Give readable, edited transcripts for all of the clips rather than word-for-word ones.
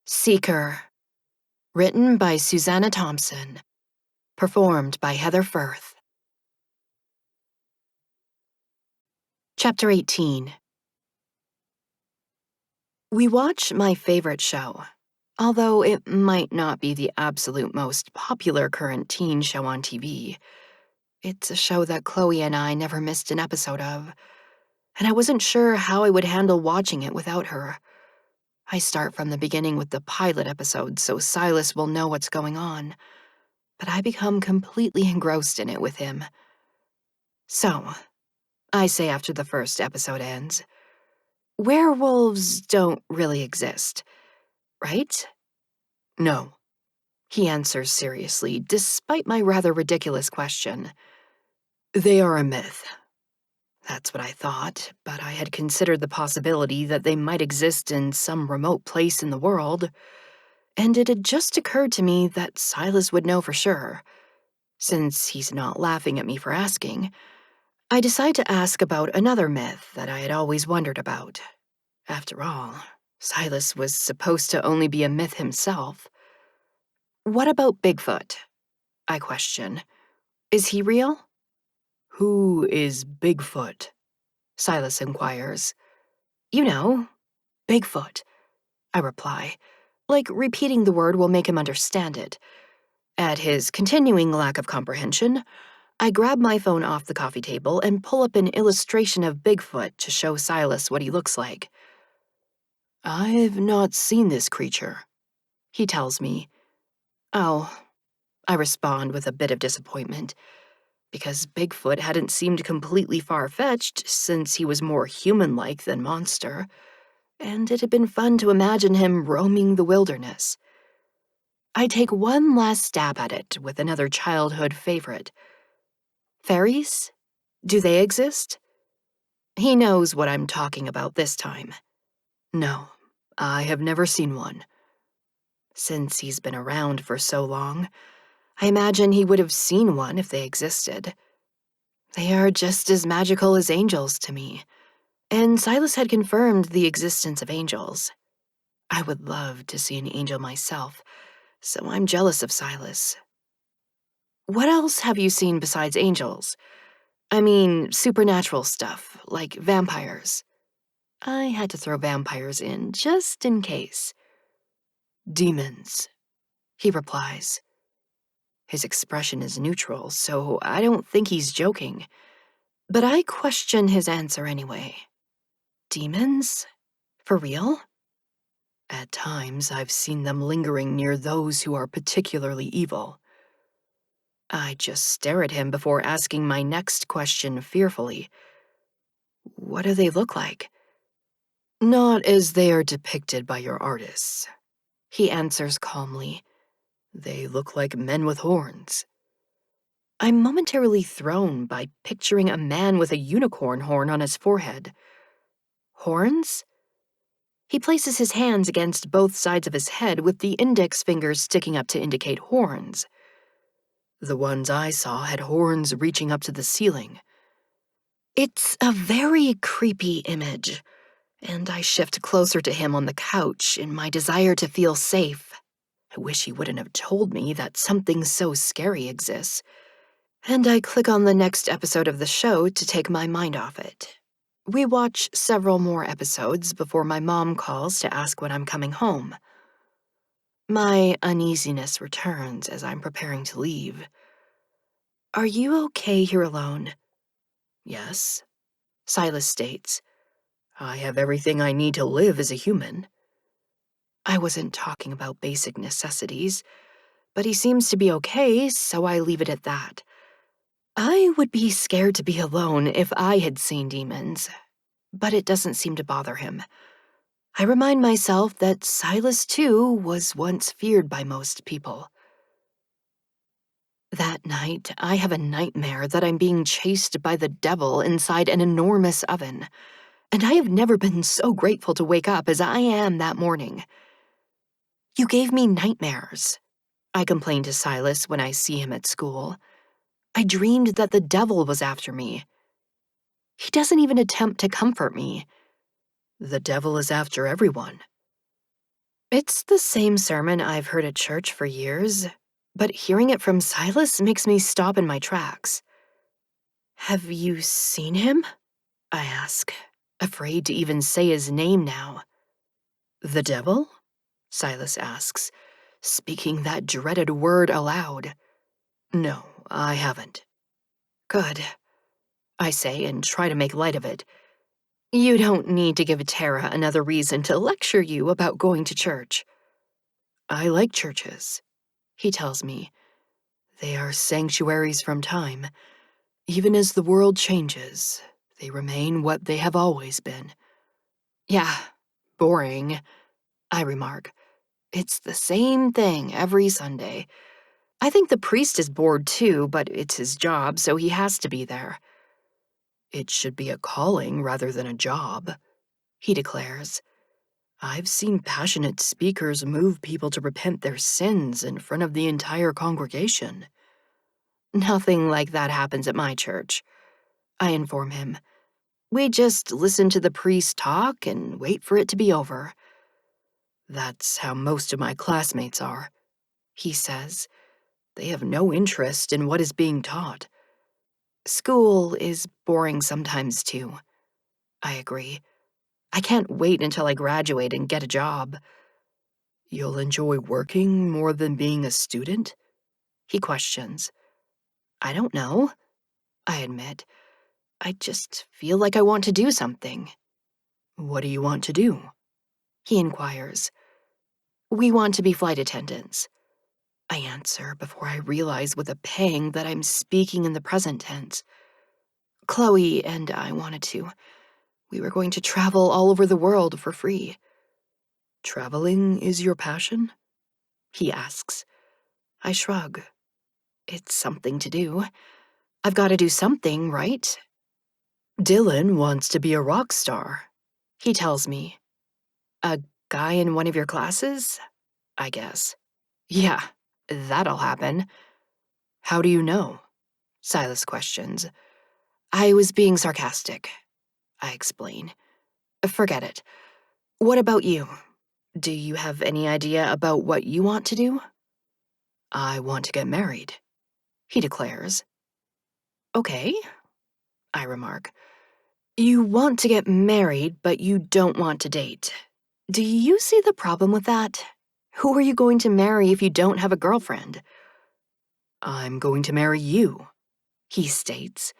Seeker. Written by Suzana Thompson. Performed by Heather Firth. Chapter 18. We watch my favorite show, although it might not be the absolute most popular current teen show on TV. It's a show that Chloe and I never missed an episode of, and I wasn't sure how I would handle watching it without her. I start from the beginning with the pilot episode so Silas will know what's going on, but I become completely engrossed in it with him. So, I say after the first episode ends, werewolves don't really exist, right? No, he answers seriously, despite my rather ridiculous question. They are a myth. That's what I thought, but I had considered the possibility that they might exist in some remote place in the world, and it had just occurred to me that Silas would know for sure. Since he's not laughing at me for asking, I decide to ask about another myth that I had always wondered about. After all, Silas was supposed to only be a myth himself. What about Bigfoot? I question. Is he real? Who is Bigfoot? Silas inquires. You know, Bigfoot, I reply, like repeating the word will make him understand it. At his continuing lack of comprehension, I grab my phone off the coffee table and pull up an illustration of Bigfoot to show Silas what he looks like. I've not seen this creature, he tells me. Oh, I respond with a bit of disappointment, because Bigfoot hadn't seemed completely far-fetched since he was more human-like than monster, and it had been fun to imagine him roaming the wilderness. I take one last stab at it with another childhood favorite. Fairies? Do they exist? He knows what I'm talking about this time. No, I have never seen one. Since he's been around for so long, I imagine he would have seen one if they existed. They are just as magical as angels to me, and Silas had confirmed the existence of angels. I would love to see an angel myself, so I'm jealous of Silas. What else have you seen besides angels? I mean, supernatural stuff, like vampires. I had to throw vampires in, just in case. Demons, he replies. His expression is neutral, so I don't think he's joking. But I question his answer anyway. Demons? For real? At times, I've seen them lingering near those who are particularly evil. I just stare at him before asking my next question fearfully. What do they look like? Not as they are depicted by your artists, he answers calmly. They look like men with horns. I'm momentarily thrown by picturing a man with a unicorn horn on his forehead. Horns? He places his hands against both sides of his head with the index fingers sticking up to indicate horns. The ones I saw had horns reaching up to the ceiling. It's a very creepy image, and I shift closer to him on the couch in my desire to feel safe. I wish he wouldn't have told me that something so scary exists, and I click on the next episode of the show to take my mind off it. We watch several more episodes before my mom calls to ask when I'm coming home. My uneasiness returns as I'm preparing to leave. Are you okay here alone? Yes, Silas states. I have everything I need to live as a human. I wasn't talking about basic necessities, but he seems to be okay, so I leave it at that. I would be scared to be alone if I had seen demons, but it doesn't seem to bother him. I remind myself that Silas, too, was once feared by most people. That night, I have a nightmare that I'm being chased by the devil inside an enormous oven, and I have never been so grateful to wake up as I am that morning. You gave me nightmares, I complain to Silas when I see him at school. I dreamed that the devil was after me. He doesn't even attempt to comfort me. The devil is after everyone. It's the same sermon I've heard at church for years, but hearing it from Silas makes me stop in my tracks. Have you seen him? I ask, afraid to even say his name now. The devil? Silas asks, speaking that dreaded word aloud. No, I haven't. Good, I say and try to make light of it. You don't need to give Tara another reason to lecture you about going to church. I like churches, he tells me. They are sanctuaries from time. Even as the world changes, they remain what they have always been. Yeah, boring, I remark. It's the same thing every Sunday. I think the priest is bored too, but it's his job, so he has to be there. It should be a calling rather than a job, he declares. I've seen passionate speakers move people to repent their sins in front of the entire congregation. Nothing like that happens at my church, I inform him. We just listen to the priest talk and wait for it to be over. That's how most of my classmates are, he says. They have no interest in what is being taught. School is boring sometimes too, I agree. I can't wait until I graduate and get a job. You'll enjoy working more than being a student? He questions. I don't know, I admit. I just feel like I want to do something. What do you want to do? He inquires. We want to be flight attendants, I answer before I realize with a pang that I'm speaking in the present tense. Chloe and I wanted to. We were going to travel all over the world for free. Traveling is your passion? He asks. I shrug. It's something to do. I've got to do something, right? Dylan wants to be a rock star, he tells me. A guy in one of your classes? I guess. Yeah, that'll happen. How do you know? Silas questions. I was being sarcastic, I explain. Forget it. What about you? Do you have any idea about what you want to do? I want to get married, he declares. Okay, I remark. You want to get married, but you don't want to date. Do you see the problem with that? Who are you going to marry if you don't have a girlfriend? I'm going to marry you, he states.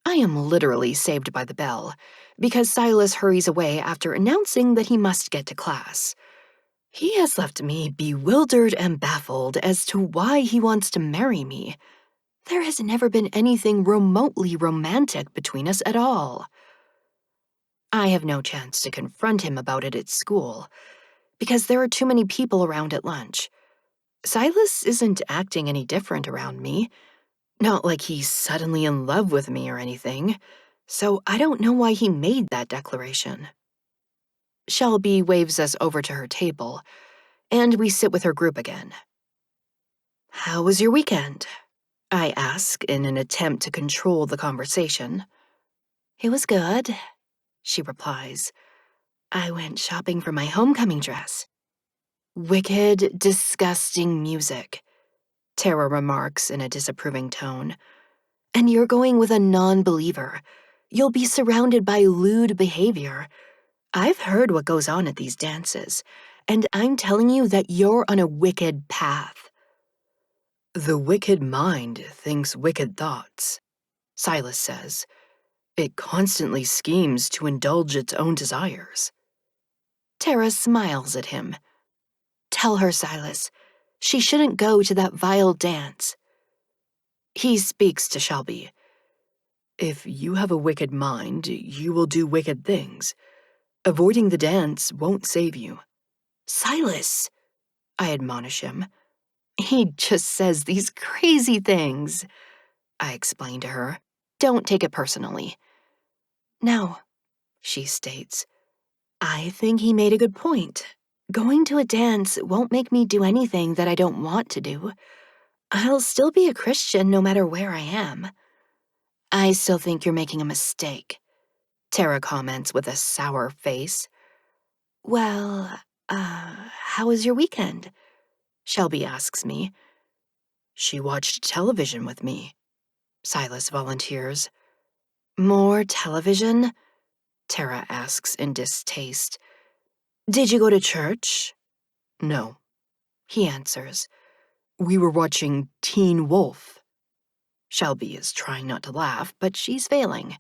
I am literally saved by the bell, because Silas hurries away after announcing that he must get to class. He has left me bewildered and baffled as to why he wants to marry me. There has never been anything remotely romantic between us at all. I have no chance to confront him about it at school, because there are too many people around at lunch. Silas isn't acting any different around me. Not like he's suddenly in love with me or anything, so I don't know why he made that declaration. Shelby waves us over to her table, and we sit with her group again. How was your weekend? I ask in an attempt to control the conversation. It was good, she replies. I went shopping for my homecoming dress. Wicked, disgusting music, Tara remarks in a disapproving tone. And you're going with a non-believer. You'll be surrounded by lewd behavior. I've heard what goes on at these dances, and I'm telling you that you're on a wicked path. The wicked mind thinks wicked thoughts, Silas says. It constantly schemes to indulge its own desires. Tara smiles at him. Tell her, Silas. She shouldn't go to that vile dance. He speaks to Shelby. If you have a wicked mind, you will do wicked things. Avoiding the dance won't save you. Silas, I admonish him. He just says these crazy things, I explain to her. Don't take it personally. No, she states. I think he made a good point. Going to a dance won't make me do anything that I don't want to do. I'll still be a Christian no matter where I am. I still think you're making a mistake, Tara comments with a sour face. Well, How was your weekend? Shelby asks me. She watched television with me, Silas volunteers. More television? Tara asks in distaste. Did you go to church? No, he answers. We were watching Teen Wolf. Shelby is trying not to laugh, but she's failing.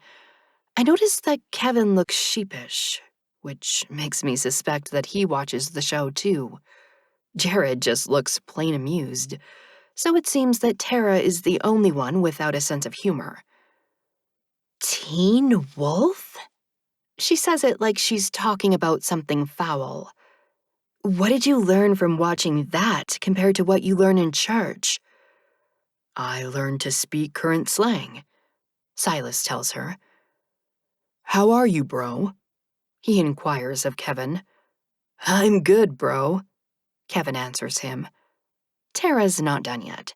I notice that Kevin looks sheepish, which makes me suspect that he watches the show too. Jared just looks plain amused, so it seems that Tara is the only one without a sense of humor. Teen Wolf? She says it like she's talking about something foul. What did you learn from watching that compared to what you learn in church? I learned to speak current slang, Silas tells her. How are you, bro? He inquires of Kevin. I'm good, bro, Kevin answers him. Tara's not done yet.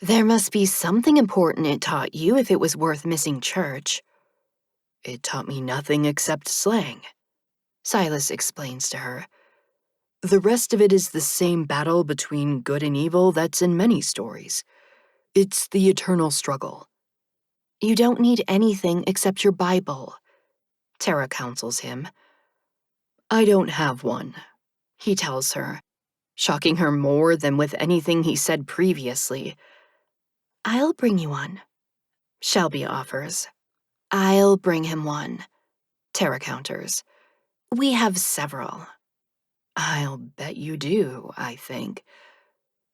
There must be something important it taught you if it was worth missing church. It taught me nothing except slang, Silas explains to her. The rest of it is the same battle between good and evil that's in many stories. It's the eternal struggle. You don't need anything except your Bible, Tara counsels him. I don't have one, he tells her, shocking her more than with anything he said previously. I'll bring you one, Shelby offers. I'll bring him one, Tara counters. We have several. I'll bet you do, I think.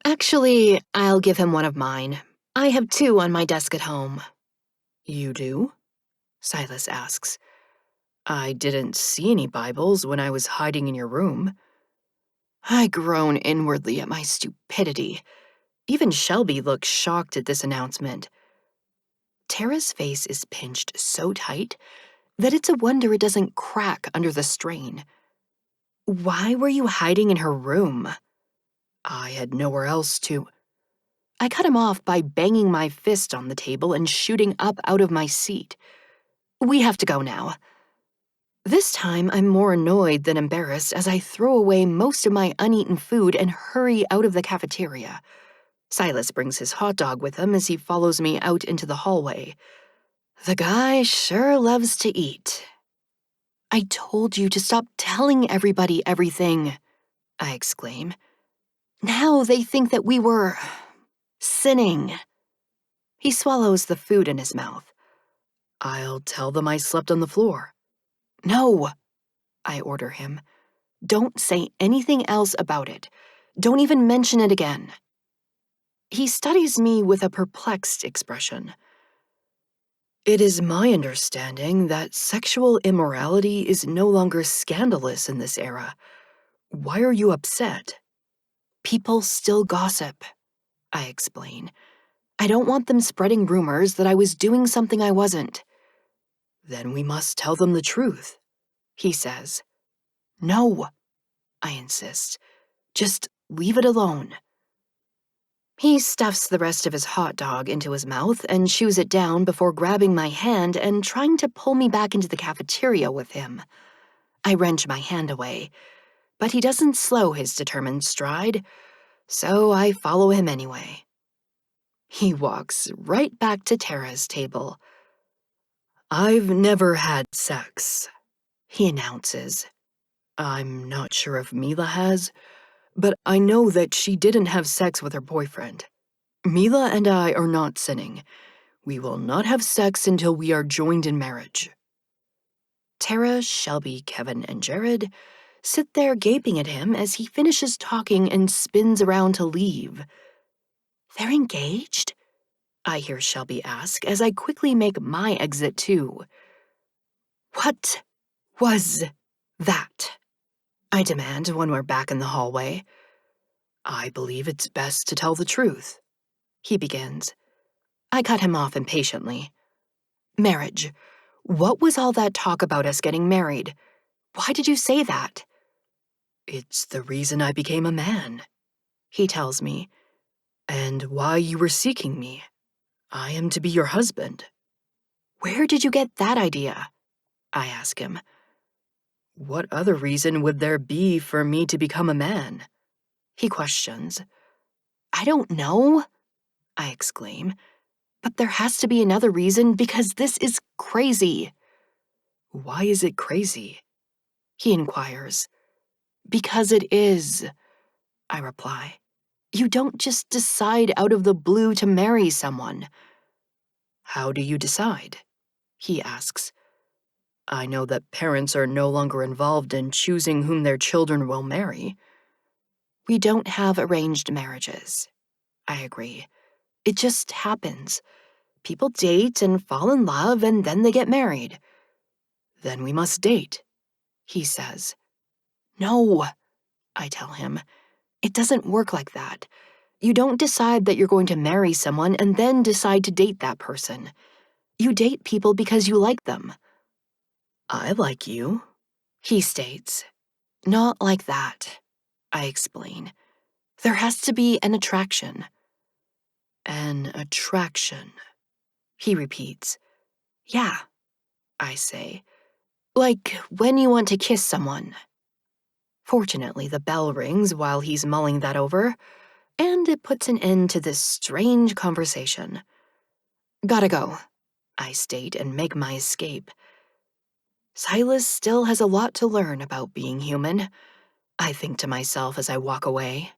Actually, I'll give him one of mine. I have 2 on my desk at home. You do? Silas asks. I didn't see any Bibles when I was hiding in your room. I groan inwardly at my stupidity. Even Shelby looks shocked at this announcement. Tara's face is pinched so tight that it's a wonder it doesn't crack under the strain. Why were you hiding in her room? I had nowhere else to. I cut him off by banging my fist on the table and shooting up out of my seat. We have to go now. This time, I'm more annoyed than embarrassed as I throw away most of my uneaten food and hurry out of the cafeteria. Silas brings his hot dog with him as he follows me out into the hallway. The guy sure loves to eat. I told you to stop telling everybody everything, I exclaim. Now they think that we were sinning. He swallows the food in his mouth. I'll tell them I slept on the floor. No, I order him. Don't say anything else about it. Don't even mention it again. He studies me with a perplexed expression. It is my understanding that sexual immorality is no longer scandalous in this era. Why are you upset? People still gossip, I explain. I don't want them spreading rumors that I was doing something I wasn't. Then we must tell them the truth, he says. No, I insist. Just leave it alone. He stuffs the rest of his hot dog into his mouth and chews it down before grabbing my hand and trying to pull me back into the cafeteria with him. I wrench my hand away, but he doesn't slow his determined stride, so I follow him anyway. He walks right back to Tara's table. I've never had sex, he announces. I'm not sure if Mila has, but I know that she didn't have sex with her boyfriend. Mila and I are not sinning. We will not have sex until we are joined in marriage. Tara, Shelby, Kevin, and Jared sit there gaping at him as he finishes talking and spins around to leave. They're engaged? I hear Shelby ask as I quickly make my exit too. What was that? I demand when we're back in the hallway. I believe it's best to tell the truth, he begins. I cut him off impatiently. Marriage. What was all that talk about us getting married? Why did you say that? It's the reason I became a man, he tells me, and why you were seeking me. I am to be your husband. Where did you get that idea? I ask him. What other reason would there be for me to become a man? He questions. I don't know, I exclaim. But there has to be another reason because this is crazy. Why is it crazy? He inquires. Because it is, I reply. You don't just decide out of the blue to marry someone. How do you decide? He asks. I know that parents are no longer involved in choosing whom their children will marry. We don't have arranged marriages. I agree. It just happens. People date and fall in love and then they get married. Then we must date, he says. No, I tell him. It doesn't work like that. You don't decide that you're going to marry someone and then decide to date that person. You date people because you like them. I like you, he states. Not like that, I explain. There has to be an attraction. An attraction, he repeats. Yeah, I say. Like when you want to kiss someone. Fortunately, the bell rings while he's mulling that over, and it puts an end to this strange conversation. Gotta go, I state and make my escape. Silas still has a lot to learn about being human, I think to myself as I walk away.